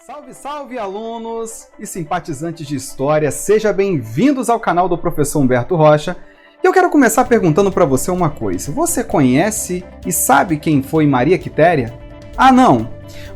Salve, salve, alunos e simpatizantes de história, sejam bem-vindos ao canal do professor Humberto Rocha. E eu quero começar perguntando para você uma coisa. Você conhece e sabe quem foi Maria Quitéria? Ah, não!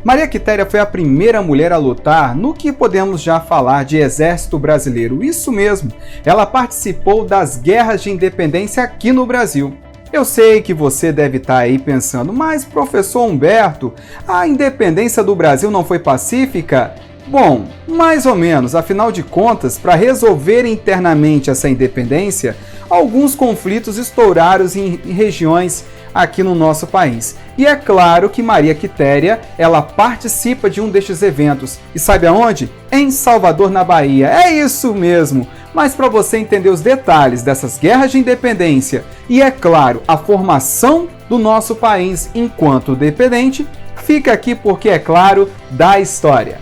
Maria Quitéria foi a primeira mulher a lutar no que podemos já falar de exército brasileiro. Isso mesmo, ela participou das guerras de independência aqui no Brasil. Eu sei que você deve estar aí pensando, mas professor Humberto, a independência do Brasil não foi pacífica? Bom, mais ou menos, afinal de contas, para resolver internamente essa independência, alguns conflitos estouraram em regiões aqui no nosso país. E é claro que Maria Quitéria, ela participa de um destes eventos. E sabe aonde? Em Salvador, na Bahia. É isso mesmo! Mas para você entender os detalhes dessas guerras de independência e, é claro, a formação do nosso país enquanto dependente, fica aqui porque, é claro, da história.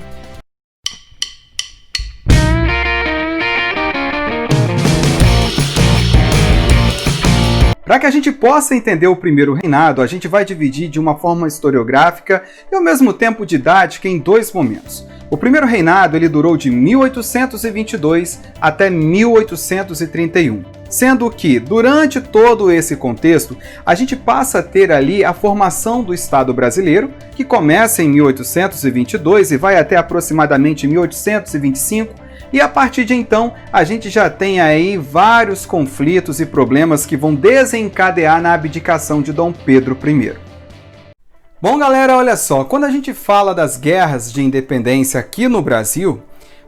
Para que a gente possa entender o primeiro reinado, a gente vai dividir de uma forma historiográfica e ao mesmo tempo didática em dois momentos. O primeiro reinado ele durou de 1822 até 1831, sendo que, durante todo esse contexto, a gente passa a ter ali a formação do Estado brasileiro, que começa em 1822 e vai até aproximadamente 1825, e a partir de então, a gente já tem aí vários conflitos e problemas que vão desencadear na abdicação de Dom Pedro I. Bom, galera, olha só, quando a gente fala das guerras de independência aqui no Brasil,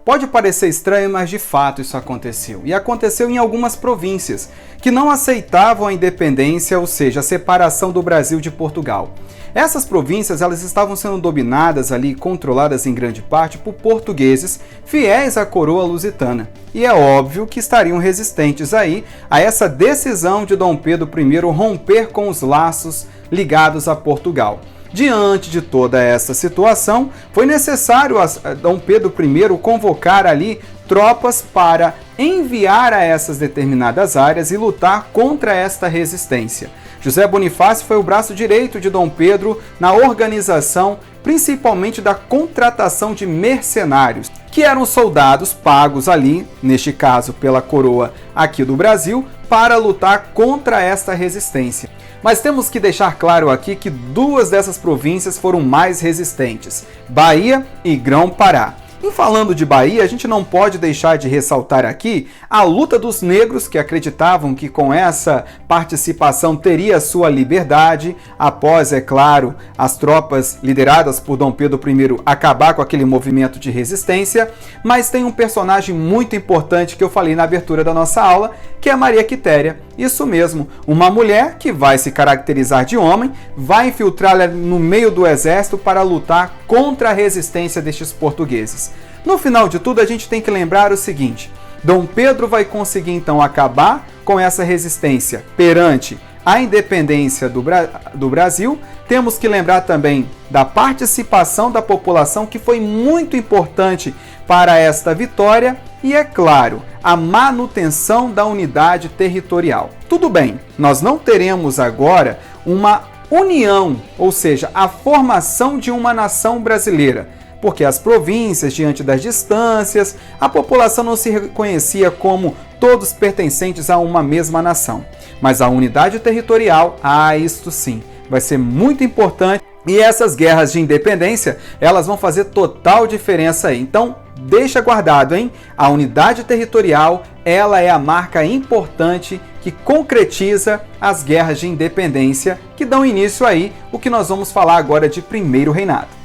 pode parecer estranho, mas de fato isso aconteceu. E aconteceu em algumas províncias que não aceitavam a independência, ou seja, a separação do Brasil de Portugal. Essas províncias elas estavam sendo dominadas ali, controladas em grande parte por portugueses fiéis à coroa lusitana. E é óbvio que estariam resistentes aí a essa decisão de Dom Pedro I romper com os laços ligados a Portugal. Diante de toda essa situação, foi necessário a Dom Pedro I convocar ali tropas para enviar a essas determinadas áreas e lutar contra esta resistência. José Bonifácio foi o braço direito de Dom Pedro na organização, principalmente da contratação de mercenários, que eram soldados pagos ali, neste caso pela coroa aqui do Brasil, para lutar contra esta resistência. Mas temos que deixar claro aqui que duas dessas províncias foram mais resistentes, Bahia e Grão-Pará. E falando de Bahia, a gente não pode deixar de ressaltar aqui a luta dos negros que acreditavam que com essa participação teria sua liberdade, após, é claro, as tropas lideradas por Dom Pedro I acabar com aquele movimento de resistência. Mas tem um personagem muito importante que eu falei na abertura da nossa aula, que é Maria Quitéria. Isso mesmo, uma mulher que vai se caracterizar de homem, vai infiltrar no meio do exército para lutar contra a resistência destes portugueses. No final de tudo, a gente tem que lembrar o seguinte: Dom Pedro vai conseguir então acabar com essa resistência perante a independência do Brasil. Temos que lembrar também da participação da população, que foi muito importante para esta vitória, e, é claro, a manutenção da unidade territorial. Tudo bem, nós não teremos agora uma união, ou seja, a formação de uma nação brasileira, porque as províncias, diante das distâncias, a população não se reconhecia como todos pertencentes a uma mesma nação. Mas a unidade territorial, isto sim, vai ser muito importante. E essas guerras de independência, elas vão fazer total diferença aí. Então, deixa guardado, hein? A unidade territorial, ela é a marca importante que concretiza as guerras de independência, que dão início aí o que nós vamos falar agora de primeiro reinado.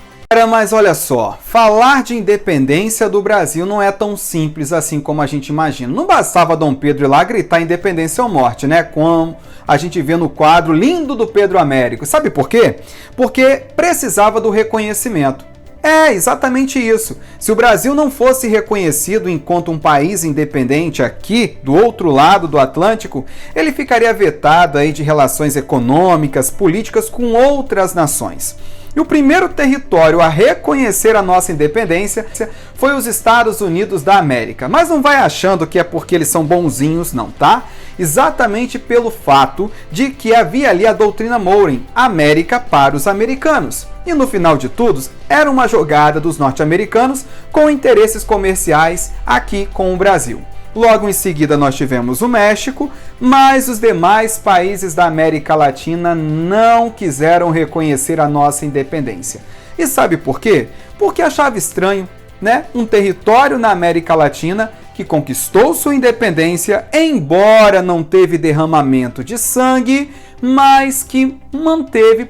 Mas olha só, falar de independência do Brasil não é tão simples assim como a gente imagina. Não bastava Dom Pedro ir lá gritar independência ou morte, né? Como a gente vê no quadro lindo do Pedro Américo. Sabe por quê? Porque precisava do reconhecimento. É exatamente isso. Se o Brasil não fosse reconhecido enquanto um país independente aqui, do outro lado do Atlântico, ele ficaria vetado aí de relações econômicas, políticas com outras nações. E o primeiro território a reconhecer a nossa independência foi os Estados Unidos da América. Mas não vai achando que é porque eles são bonzinhos, não, tá? Exatamente pelo fato de que havia ali a doutrina Monroe, América para os americanos. E no final de tudo, era uma jogada dos norte-americanos com interesses comerciais aqui com o Brasil. Logo em seguida nós tivemos o México, mas os demais países da América Latina não quiseram reconhecer a nossa independência. E sabe por quê? Porque achava estranho, né? Um território na América Latina que conquistou sua independência, embora não teve derramamento de sangue, mas que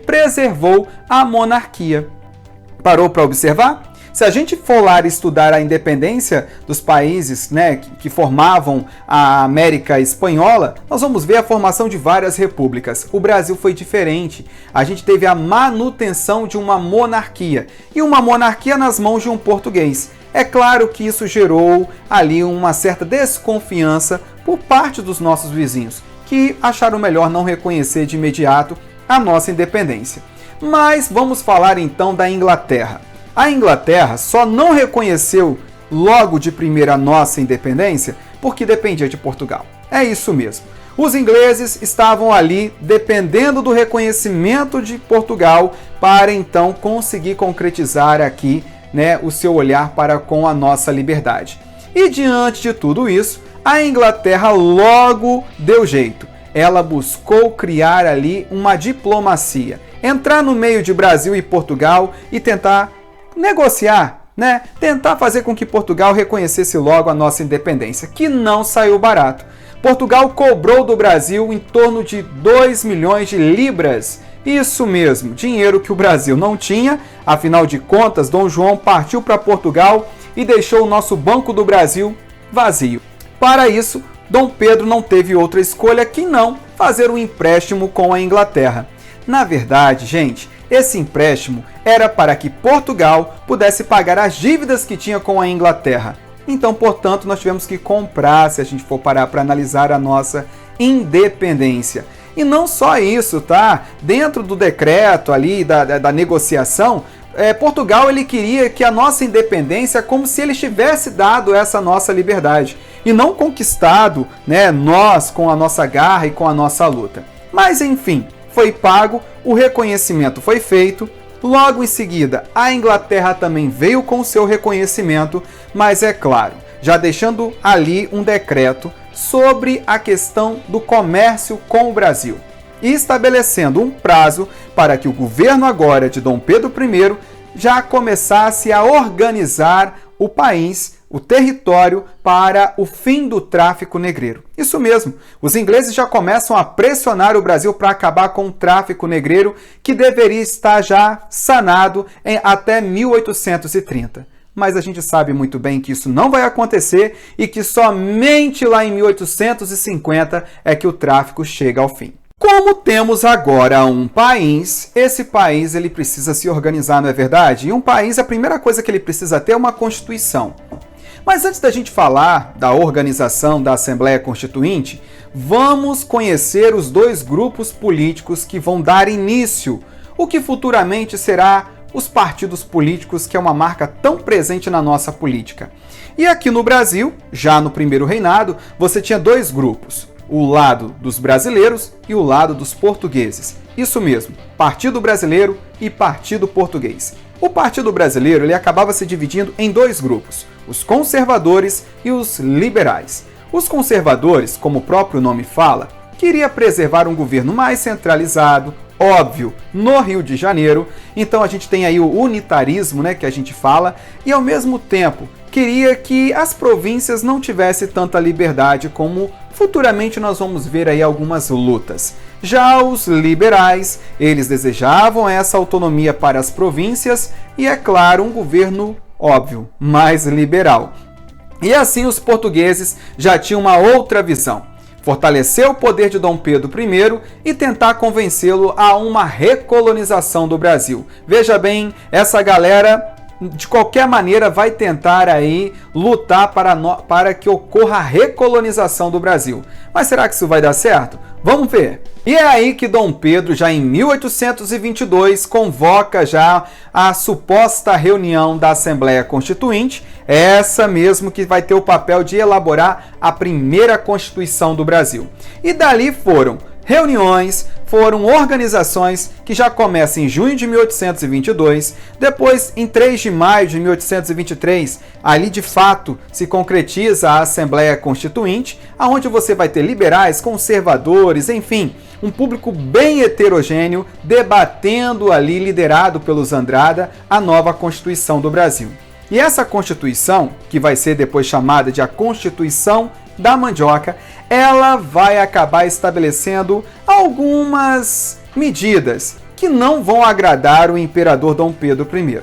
preservou a monarquia. Parou para observar? Se a gente for lá estudar a independência dos países, né, que formavam a América Espanhola, nós vamos ver a formação de várias repúblicas. O Brasil foi diferente. A gente teve a manutenção de uma monarquia, e uma monarquia nas mãos de um português. É claro que isso gerou ali uma certa desconfiança por parte dos nossos vizinhos, que acharam melhor não reconhecer de imediato a nossa independência. Mas vamos falar então da Inglaterra. A Inglaterra só não reconheceu logo de primeira a nossa independência porque dependia de Portugal. É isso mesmo. Os ingleses estavam ali dependendo do reconhecimento de Portugal para então conseguir concretizar aqui, né, o seu olhar para com a nossa liberdade. E diante de tudo isso, a Inglaterra logo deu jeito. Ela buscou criar ali uma diplomacia, entrar no meio de Brasil e Portugal e tentar negociar, né? Tentar fazer com que Portugal reconhecesse logo a nossa independência, que não saiu barato. Portugal cobrou do Brasil em torno de 2 milhões de libras. Isso mesmo, dinheiro que o Brasil não tinha, afinal de contas, Dom João partiu para Portugal e deixou o nosso Banco do Brasil vazio. Para isso, Dom Pedro não teve outra escolha que não fazer um empréstimo com a Inglaterra. Na verdade, gente, esse empréstimo era para que Portugal pudesse pagar as dívidas que tinha com a Inglaterra. Então, portanto, nós tivemos que comprar, se a gente for parar para analisar a nossa independência. E não só isso, tá? Dentro do decreto ali, da negociação, Portugal ele queria que a nossa independência, como se ele tivesse dado essa nossa liberdade, e não conquistado, né, nós com a nossa garra e com a nossa luta. Mas, enfim, foi pago, o reconhecimento foi feito. Logo em seguida, a Inglaterra também veio com o seu reconhecimento, mas é claro, já deixando ali um decreto sobre a questão do comércio com o Brasil e estabelecendo um prazo para que o governo agora de Dom Pedro I já começasse a organizar o país, o território, para o fim do tráfico negreiro. Isso mesmo, os ingleses já começam a pressionar o Brasil para acabar com o tráfico negreiro, que deveria estar já sanado até 1830. Mas a gente sabe muito bem que isso não vai acontecer e que somente lá em 1850 é que o tráfico chega ao fim. Como temos agora um país, esse país ele precisa se organizar, não é verdade? E um país, a primeira coisa que ele precisa ter é uma Constituição. Mas antes da gente falar da organização da Assembleia Constituinte, vamos conhecer os dois grupos políticos que vão dar início, o que futuramente será os partidos políticos, que é uma marca tão presente na nossa política. E aqui no Brasil, já no primeiro reinado, você tinha dois grupos, o lado dos brasileiros e o lado dos portugueses. Isso mesmo, Partido Brasileiro e Partido Português. O Partido Brasileiro ele acabava se dividindo em dois grupos, os conservadores e os liberais. Os conservadores, como o próprio nome fala, queria preservar um governo mais centralizado, óbvio, no Rio de Janeiro. Então a gente tem aí o unitarismo, né, que a gente fala, e ao mesmo tempo queria que as províncias não tivessem tanta liberdade como futuramente nós vamos ver aí algumas lutas. Já os liberais, eles desejavam essa autonomia para as províncias e, é claro, um governo, óbvio, mais liberal. E assim os portugueses já tinham uma outra visão. Fortalecer o poder de Dom Pedro I e tentar convencê-lo a uma recolonização do Brasil. Veja bem, essa galera de qualquer maneira vai tentar aí lutar para que ocorra a recolonização do Brasil. Mas será que isso vai dar certo? Vamos ver. E é aí que Dom Pedro, já em 1822, convoca já a suposta reunião da Assembleia Constituinte, essa mesmo que vai ter o papel de elaborar a primeira Constituição do Brasil. E dali foram reuniões, foram organizações que já começam em junho de 1822, depois em 3 de maio de 1823, ali de fato se concretiza a Assembleia Constituinte, aonde você vai ter liberais, conservadores, enfim, um público bem heterogêneo debatendo ali, liderado pelos Andrada, a nova Constituição do Brasil. E essa Constituição, que vai ser depois chamada de a Constituição da Mandioca, ela vai acabar estabelecendo algumas medidas que não vão agradar o imperador Dom Pedro I.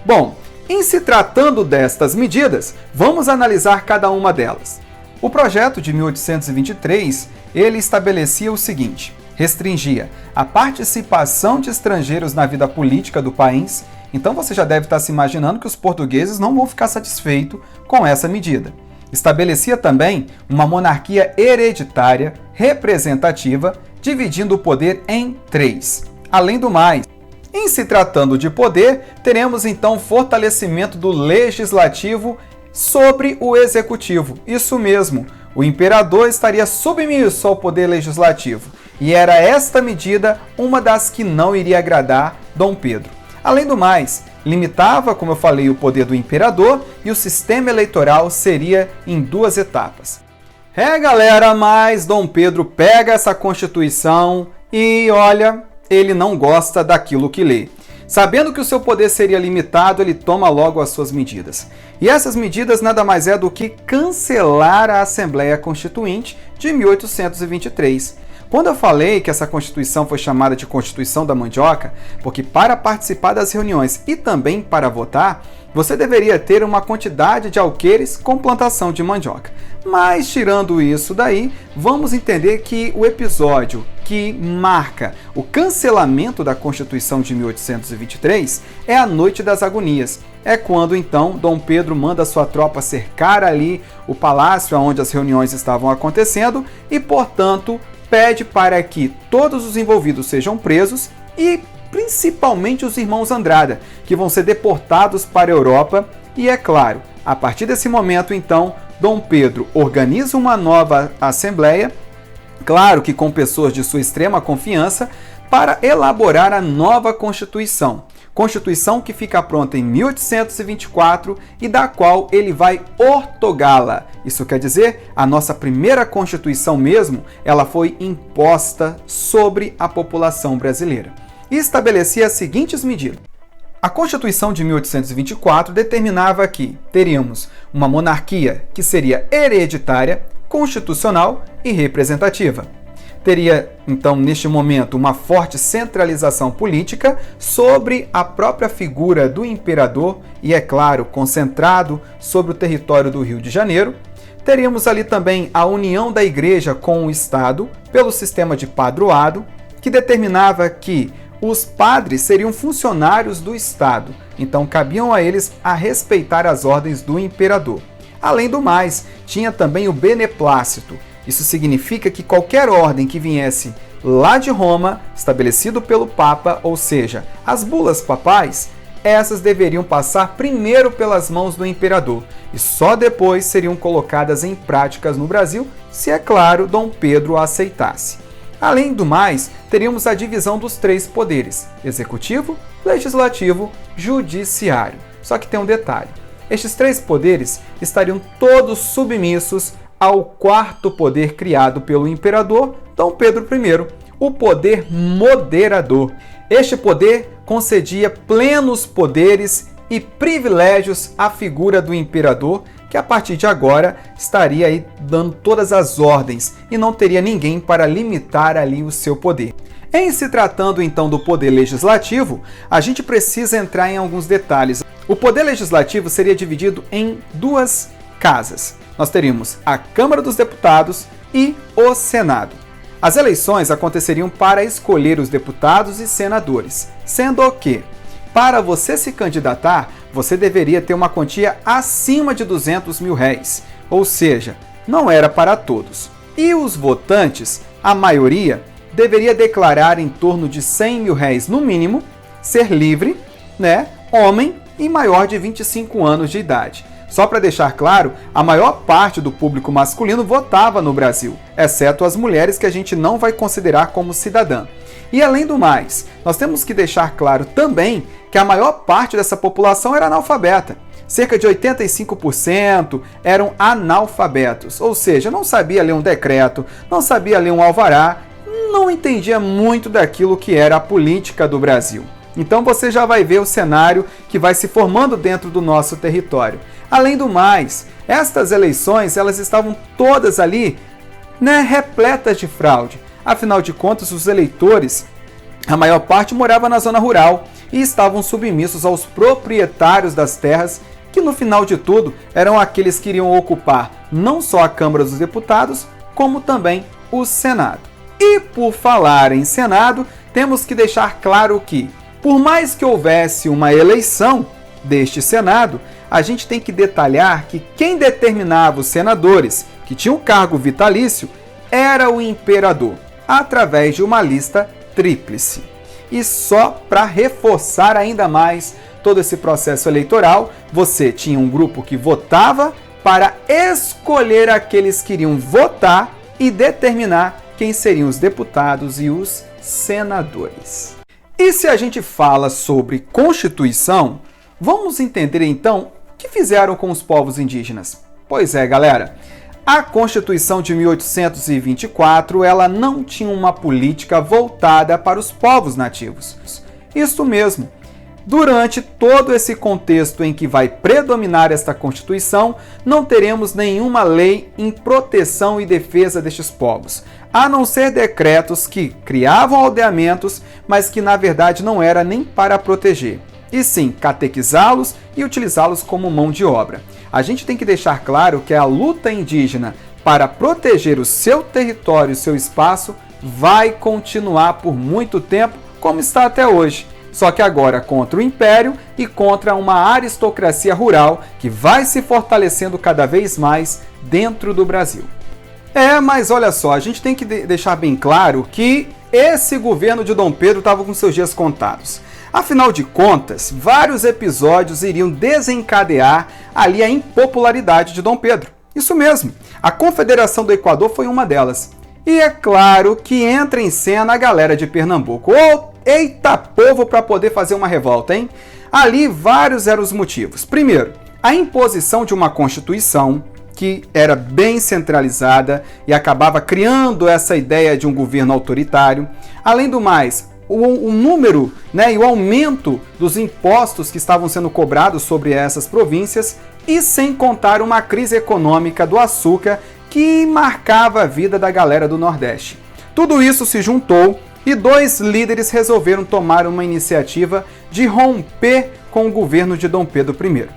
Bom, em se tratando destas medidas, vamos analisar cada uma delas. O projeto de 1823, ele estabelecia o seguinte: restringia a participação de estrangeiros na vida política do país. Então você já deve estar se imaginando que os portugueses não vão ficar satisfeitos com essa medida. Estabelecia também uma monarquia hereditária representativa, dividindo o poder em 3. Além do mais, em se tratando de poder, teremos então fortalecimento do legislativo sobre o executivo. Isso mesmo, o imperador estaria submisso ao poder legislativo. E era esta medida uma das que não iria agradar Dom Pedro. Além do mais, limitava, como eu falei, o poder do imperador e o sistema eleitoral seria em 2 etapas. Galera, mas Dom Pedro pega essa Constituição e, olha, ele não gosta daquilo que lê. Sabendo que o seu poder seria limitado, ele toma logo as suas medidas. E essas medidas nada mais é do que cancelar a Assembleia Constituinte de 1823. Quando eu falei que essa Constituição foi chamada de Constituição da Mandioca, porque para participar das reuniões e também para votar, você deveria ter uma quantidade de alqueires com plantação de mandioca. Mas, tirando isso daí, vamos entender que o episódio que marca o cancelamento da Constituição de 1823 é a Noite das Agonias. É quando, então, Dom Pedro manda sua tropa cercar ali o palácio onde as reuniões estavam acontecendo e, portanto, pede para que todos os envolvidos sejam presos e principalmente os irmãos Andrada, que vão ser deportados para a Europa. E é claro, a partir desse momento, então, Dom Pedro organiza uma nova assembleia, claro que com pessoas de sua extrema confiança, para elaborar a nova Constituição. Constituição que fica pronta em 1824 e da qual ele vai ortogá-la. Isso quer dizer, a nossa primeira Constituição mesmo, ela foi imposta sobre a população brasileira. E estabelecia as seguintes medidas. A Constituição de 1824 determinava que teríamos uma monarquia que seria hereditária, constitucional e representativa. Teria, então, neste momento, uma forte centralização política sobre a própria figura do imperador e, é claro, concentrado sobre o território do Rio de Janeiro. Teríamos ali também a união da Igreja com o Estado pelo sistema de padroado, que determinava que os padres seriam funcionários do Estado, então cabiam a eles a respeitar as ordens do imperador. Além do mais, tinha também o beneplácito. Isso significa que qualquer ordem que viesse lá de Roma, estabelecido pelo Papa, ou seja, as bulas papais, essas deveriam passar primeiro pelas mãos do imperador e só depois seriam colocadas em práticas no Brasil, se, é claro, Dom Pedro a aceitasse. Além do mais, teríamos a divisão dos 3 poderes: executivo, legislativo, judiciário. Só que tem um detalhe: estes 3 poderes estariam todos submissos ao 4º poder criado pelo imperador Dom Pedro I, o poder moderador. Este poder concedia plenos poderes e privilégios à figura do imperador, que a partir de agora estaria aí dando todas as ordens e não teria ninguém para limitar ali o seu poder. Em se tratando então do poder legislativo, a gente precisa entrar em alguns detalhes. O poder legislativo seria dividido em 2 casas. Nós teríamos a Câmara dos Deputados e o Senado. As eleições aconteceriam para escolher os deputados e senadores, sendo que, para você se candidatar, você deveria ter uma quantia acima de 200 mil réis, ou seja, não era para todos. E os votantes, a maioria, deveria declarar em torno de 100 mil réis no mínimo, ser livre, homem e maior de 25 anos de idade. Só para deixar claro, a maior parte do público masculino votava no Brasil, exceto as mulheres que a gente não vai considerar como cidadã. E além do mais, nós temos que deixar claro também que a maior parte dessa população era analfabeta. Cerca de 85% eram analfabetos, ou seja, não sabia ler um decreto, não sabia ler um alvará, não entendia muito daquilo que era a política do Brasil. Então você já vai ver o cenário que vai se formando dentro do nosso território. Além do mais, estas eleições elas estavam todas ali, repletas de fraude. Afinal de contas, os eleitores, a maior parte morava na zona rural e estavam submissos aos proprietários das terras, que no final de tudo eram aqueles que iriam ocupar não só a Câmara dos Deputados, como também o Senado. E por falar em Senado, temos que deixar claro que, por mais que houvesse uma eleição deste Senado, a gente tem que detalhar que quem determinava os senadores, que tinham um cargo vitalício, era o imperador, através de uma lista tríplice. E só para reforçar ainda mais todo esse processo eleitoral, você tinha um grupo que votava para escolher aqueles que iriam votar e determinar quem seriam os deputados e os senadores. E se a gente fala sobre Constituição, vamos entender então o que fizeram com os povos indígenas. Pois é, galera, a Constituição de 1824, ela não tinha uma política voltada para os povos nativos. Isso mesmo. Durante todo esse contexto em que vai predominar esta Constituição, não teremos nenhuma lei em proteção e defesa destes povos, a não ser decretos que criavam aldeamentos, mas que na verdade não era nem para proteger, e sim catequizá-los e utilizá-los como mão de obra. A gente tem que deixar claro que a luta indígena para proteger o seu território e seu espaço vai continuar por muito tempo, como está até hoje. Só que agora contra o Império e contra uma aristocracia rural que vai se fortalecendo cada vez mais dentro do Brasil. Mas olha só, a gente tem que deixar bem claro que esse governo de Dom Pedro estava com seus dias contados. Afinal de contas, vários episódios iriam desencadear ali a impopularidade de Dom Pedro. Isso mesmo, a Confederação do Equador foi uma delas. E é claro que entra em cena a galera de Pernambuco. Eita povo para poder fazer uma revolta, hein? Ali vários eram os motivos. Primeiro, a imposição de uma Constituição que era bem centralizada e acabava criando essa ideia de um governo autoritário. Além do mais, o número e o aumento dos impostos que estavam sendo cobrados sobre essas províncias e sem contar uma crise econômica do açúcar que marcava a vida da galera do Nordeste. Tudo isso se juntou e dois líderes resolveram tomar uma iniciativa de romper com o governo de Dom Pedro I,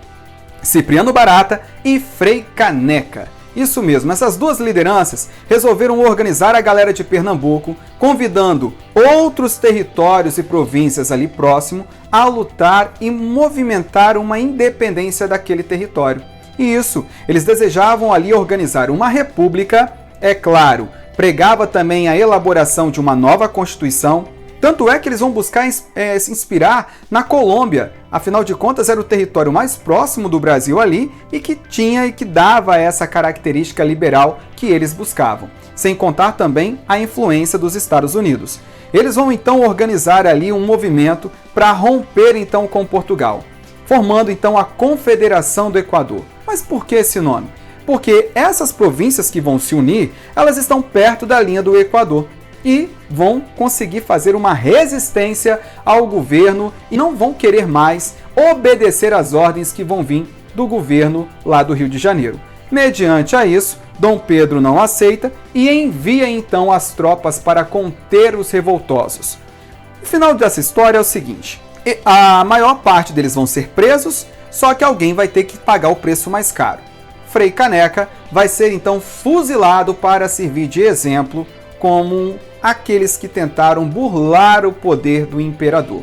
Cipriano Barata e Frei Caneca. Isso mesmo, essas duas lideranças resolveram organizar a galera de Pernambuco, convidando outros territórios e províncias ali próximo a lutar e movimentar uma independência daquele território. E isso, eles desejavam ali organizar uma república, é claro, pregava também a elaboração de uma nova Constituição. Tanto é que eles vão buscar se inspirar na Colômbia. Afinal de contas, era o território mais próximo do Brasil ali e que tinha e que dava essa característica liberal que eles buscavam. Sem contar também a influência dos Estados Unidos. Eles vão então organizar ali um movimento para romper então com Portugal, formando então a Confederação do Equador. Mas por que esse nome? Porque essas províncias que vão se unir, elas estão perto da linha do Equador e vão conseguir fazer uma resistência ao governo e não vão querer mais obedecer às ordens que vão vir do governo lá do Rio de Janeiro. Mediante a isso, Dom Pedro não aceita e envia então as tropas para conter os revoltosos. O final dessa história é o seguinte: a maior parte deles vão ser presos, só que alguém vai ter que pagar o preço mais caro. Frei Caneca vai ser então fuzilado para servir de exemplo como aqueles que tentaram burlar o poder do imperador.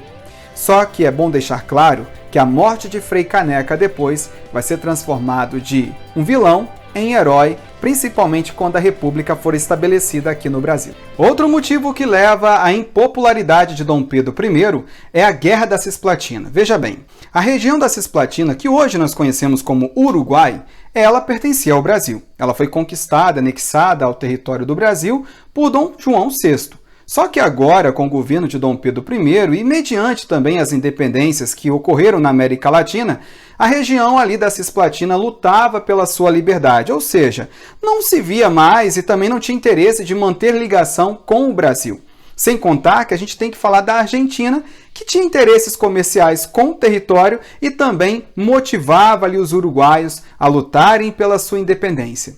Só que é bom deixar claro que a morte de Frei Caneca depois vai ser transformado de um vilão em herói, principalmente quando a República for estabelecida aqui no Brasil. Outro motivo que leva à impopularidade de Dom Pedro I é a Guerra da Cisplatina. Veja bem, a região da Cisplatina, que hoje nós conhecemos como Uruguai, ela pertencia ao Brasil. Ela foi conquistada, anexada ao território do Brasil por Dom João VI. Só que agora, com o governo de Dom Pedro I e mediante também as independências que ocorreram na América Latina, a região ali da Cisplatina lutava pela sua liberdade, ou seja, não se via mais e também não tinha interesse de manter ligação com o Brasil. Sem contar que a gente tem que falar da Argentina, que tinha interesses comerciais com o território e também motivava ali os uruguaios a lutarem pela sua independência.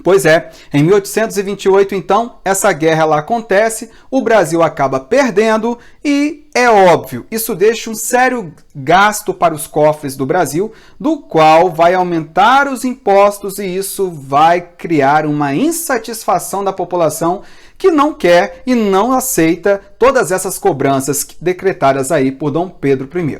Pois é, em 1828, então, essa guerra lá acontece, o Brasil acaba perdendo e, é óbvio, isso deixa um sério gasto para os cofres do Brasil, do qual vai aumentar os impostos e isso vai criar uma insatisfação da população que não quer e não aceita todas essas cobranças decretadas aí por Dom Pedro I.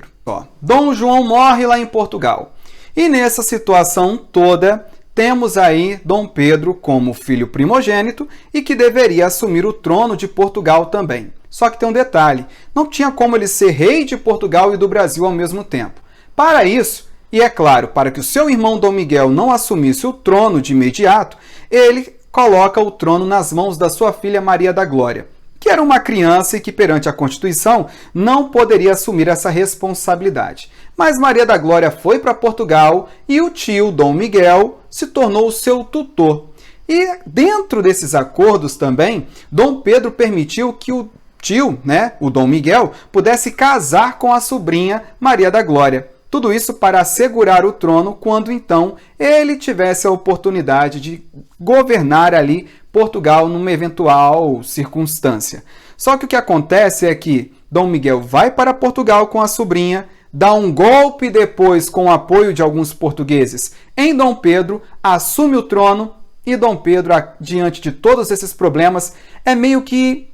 Dom João morre lá em Portugal e nessa situação toda, temos aí Dom Pedro como filho primogênito e que deveria assumir o trono de Portugal também. Só que tem um detalhe, não tinha como ele ser rei de Portugal e do Brasil ao mesmo tempo. Para isso, e é claro, para que o seu irmão Dom Miguel não assumisse o trono de imediato, ele coloca o trono nas mãos da sua filha Maria da Glória, que era uma criança e que perante a Constituição não poderia assumir essa responsabilidade. Mas Maria da Glória foi para Portugal e o tio Dom Miguel se tornou seu tutor. E dentro desses acordos também, Dom Pedro permitiu que o tio, o Dom Miguel, pudesse casar com a sobrinha Maria da Glória. Tudo isso para assegurar o trono quando então ele tivesse a oportunidade de governar ali Portugal numa eventual circunstância. Só que o que acontece é que Dom Miguel vai para Portugal com a sobrinha, dá um golpe depois com o apoio de alguns portugueses em Dom Pedro, assume o trono e Dom Pedro, diante de todos esses problemas, é meio que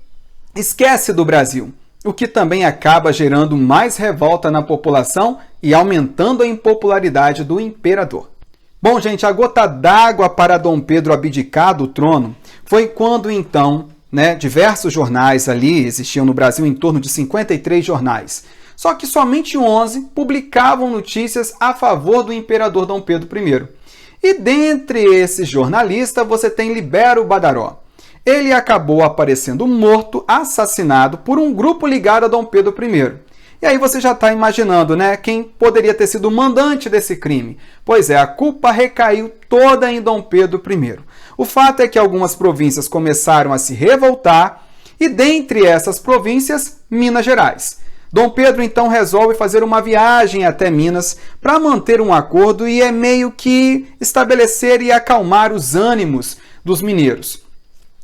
esquece do Brasil, o que também acaba gerando mais revolta na população e aumentando a impopularidade do imperador. Bom, gente, a gota d'água para Dom Pedro abdicar do trono foi quando, então, diversos jornais ali, existiam no Brasil em torno de 53 jornais, só que somente 11 publicavam notícias a favor do imperador Dom Pedro I. E dentre esses jornalistas você tem Libério Badaró. Ele acabou aparecendo morto, assassinado por um grupo ligado a Dom Pedro I. E aí você já está imaginando, quem poderia ter sido o mandante desse crime? Pois é, a culpa recaiu toda em Dom Pedro I. O fato é que algumas províncias começaram a se revoltar e dentre essas províncias, Minas Gerais. Dom Pedro então resolve fazer uma viagem até Minas para manter um acordo e é meio que estabelecer e acalmar os ânimos dos mineiros.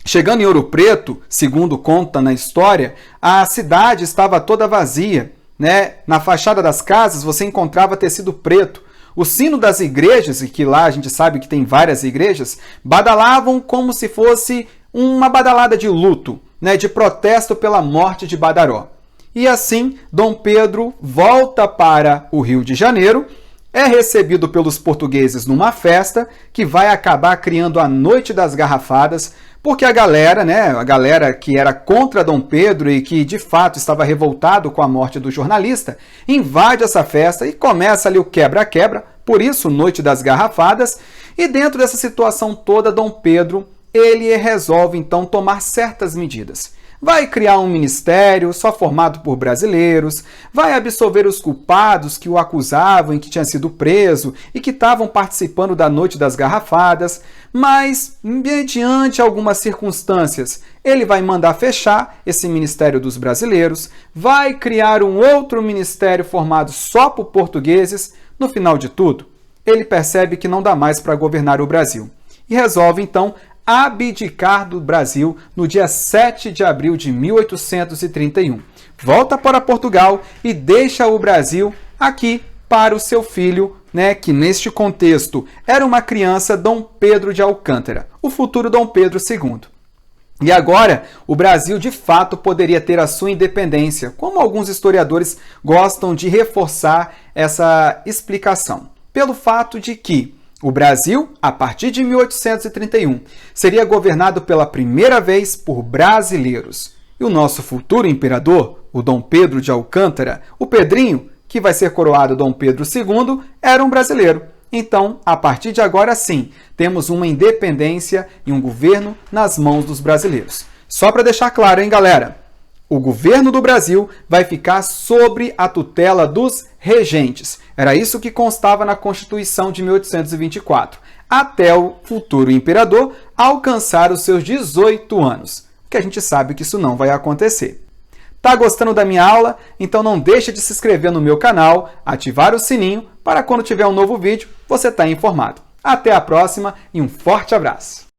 Chegando em Ouro Preto, segundo conta na história, a cidade estava toda vazia. Na fachada das casas você encontrava tecido preto. O sino das igrejas, e que lá a gente sabe que tem várias igrejas, badalavam como se fosse uma badalada de luto, de protesto pela morte de Badaró. E assim, Dom Pedro volta para o Rio de Janeiro, é recebido pelos portugueses numa festa que vai acabar criando a Noite das Garrafadas, porque a galera que era contra Dom Pedro e que de fato estava revoltado com a morte do jornalista, invade essa festa e começa ali o quebra-quebra, por isso Noite das Garrafadas, e dentro dessa situação toda, Dom Pedro, ele resolve então tomar certas medidas. Vai criar um ministério só formado por brasileiros, vai absolver os culpados que o acusavam e que tinha sido preso e que estavam participando da Noite das Garrafadas, mas, mediante algumas circunstâncias, ele vai mandar fechar esse Ministério dos Brasileiros, vai criar um outro ministério formado só por portugueses. No final de tudo, ele percebe que não dá mais para governar o Brasil e resolve, então, abdicar do Brasil no dia 7 de abril de 1831. Volta para Portugal e deixa o Brasil aqui para o seu filho, que neste contexto era uma criança, Dom Pedro de Alcântara, o futuro Dom Pedro II. E agora, o Brasil de fato poderia ter a sua independência, como alguns historiadores gostam de reforçar essa explicação, pelo fato de que o Brasil, a partir de 1831, seria governado pela primeira vez por brasileiros. E o nosso futuro imperador, o Dom Pedro de Alcântara, o Pedrinho, que vai ser coroado Dom Pedro II, era um brasileiro. Então, a partir de agora sim, temos uma independência e um governo nas mãos dos brasileiros. Só para deixar claro, hein, galera? O governo do Brasil vai ficar sob a tutela dos regentes. Era isso que constava na Constituição de 1824, até o futuro imperador alcançar os seus 18 anos. Que a gente sabe que isso não vai acontecer. Tá gostando da minha aula? Então não deixe de se inscrever no meu canal, ativar o sininho para quando tiver um novo vídeo você estar informado. Até a próxima e um forte abraço!